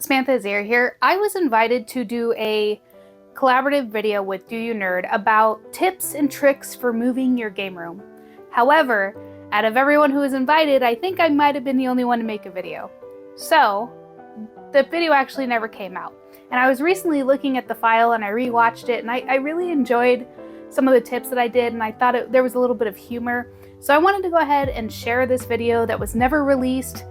samanthaazira here. I was invited to do a collaborative video with Do You Nerd about tips and tricks for moving your game room. However, out of everyone who was invited, I think I might have been the only one to make a video. So, the video actually never came out. And I was recently looking at the file and I rewatched it, and I really enjoyed some of the tips that I did, and I thought there was a little bit of humor. So I wanted to go ahead and share this video that was never released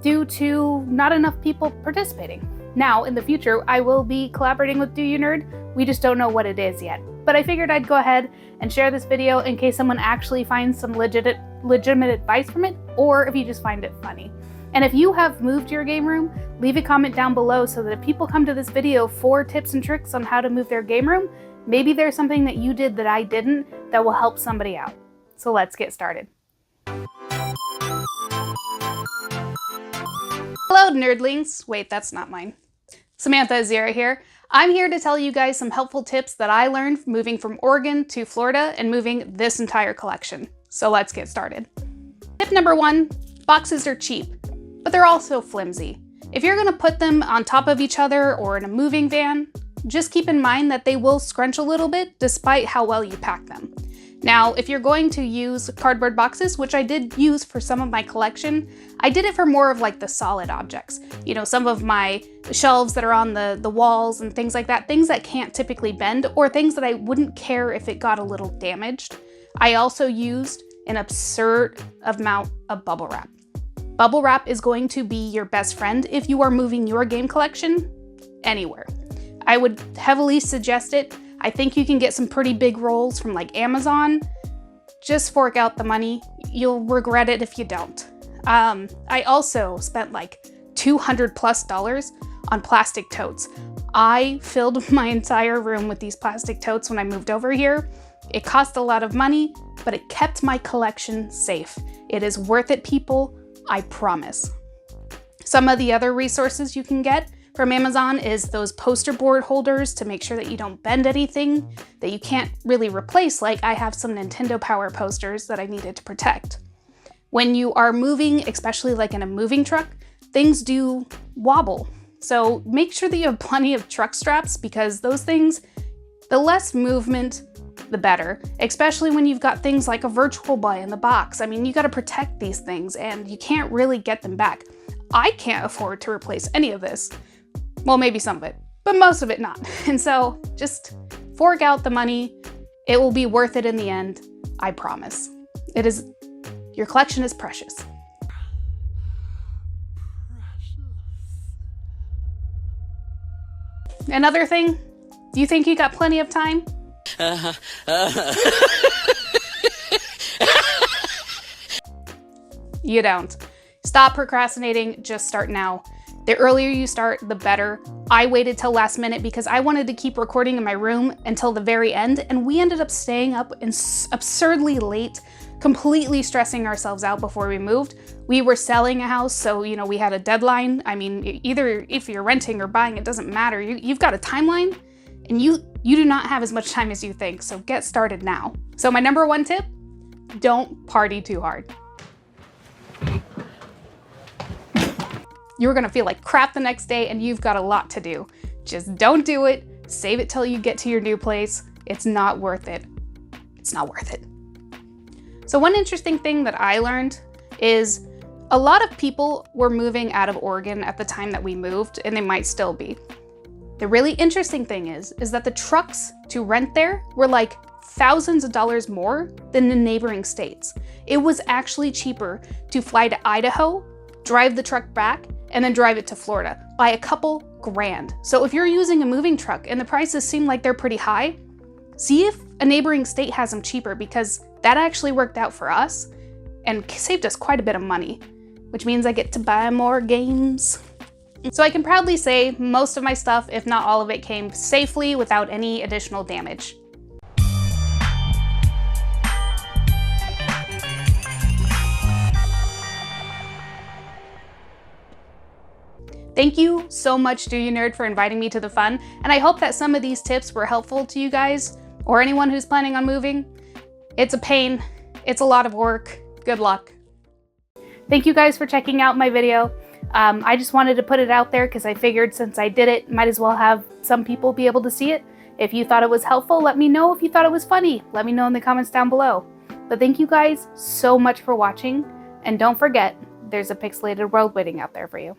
due to not enough people participating. Now, in the future, I will be collaborating with Do You Nerd. We just don't know what it is yet. But I figured I'd go ahead and share this video in case someone actually finds some legitimate advice from it, or if you just find it funny. And if you have moved your game room, leave a comment down below so that if people come to this video for tips and tricks on how to move their game room, maybe there's something that you did that I didn't that will help somebody out. So let's get started. Hello, nerdlings. Wait, that's not mine. samanthaazira here. I'm here to tell you guys some helpful tips that I learned moving from Oregon to Florida and moving this entire collection. So let's get started. Tip number 1, boxes are cheap, but they're also flimsy. If you're gonna put them on top of each other or in a moving van, just keep in mind that they will scrunch a little bit despite how well you pack them. Now, if you're going to use cardboard boxes, which I did use for some of my collection, I did it for more of like the solid objects. You know, some of my shelves that are on the walls and things like that, things that can't typically bend, or things that I wouldn't care if it got a little damaged. I also used an absurd amount of bubble wrap. Bubble wrap is going to be your best friend if you are moving your game collection anywhere. I would heavily suggest it. I think you can get some pretty big rolls from like Amazon. Just fork out the money. You'll regret it if you don't. I also spent like $200+ on plastic totes. I filled my entire room with these plastic totes when I moved over here. It cost a lot of money, but it kept my collection safe. It is worth it, people, I promise. Some of the other resources you can get from Amazon is those poster board holders to make sure that you don't bend anything that you can't really replace. Like I have some Nintendo Power posters that I needed to protect. When you are moving, especially like in a moving truck, things do wobble. So make sure that you have plenty of truck straps, because those things, the less movement, the better, especially when you've got things like a Virtual Boy in the box. I mean, you got to protect these things and you can't really get them back. I can't afford to replace any of this. Well, maybe some of it, but most of it not. And so just fork out the money. It will be worth it in the end. I promise. It is, your collection is precious. Another thing, do you think you got plenty of time? You don't. Stop procrastinating, just start now. The earlier you start, the better. I waited till last minute because I wanted to keep recording in my room until the very end, and we ended up staying up absurdly late, completely stressing ourselves out before we moved. We were selling a house, so you know, we had a deadline. I mean, either if you're renting or buying, it doesn't matter. You've got a timeline, and you do not have as much time as you think, so get started now. So my number 1 tip, don't party too hard. You're gonna feel like crap the next day and you've got a lot to do. Just don't do it. Save it till you get to your new place. It's not worth it. It's not worth it. So one interesting thing that I learned is a lot of people were moving out of Oregon at the time that we moved, and they might still be. The really interesting thing is that the trucks to rent there were like thousands of dollars more than the neighboring states. It was actually cheaper to fly to Idaho, drive the truck back, and then drive it to Florida by a couple grand. So if you're using a moving truck and the prices seem like they're pretty high, see if a neighboring state has them cheaper, because that actually worked out for us and saved us quite a bit of money, which means I get to buy more games. So I can proudly say most of my stuff, if not all of it, came safely without any additional damage. Thank you so much, Do You Nerd, for inviting me to the fun, and I hope that some of these tips were helpful to you guys, or anyone who's planning on moving. It's a pain, it's a lot of work. Good luck. Thank you guys for checking out my video. I just wanted to put it out there because I figured since I did it, might as well have some people be able to see it. If you thought it was helpful, let me know. If you thought it was funny, let me know in the comments down below. But thank you guys so much for watching, and don't forget, there's a pixelated world waiting out there for you.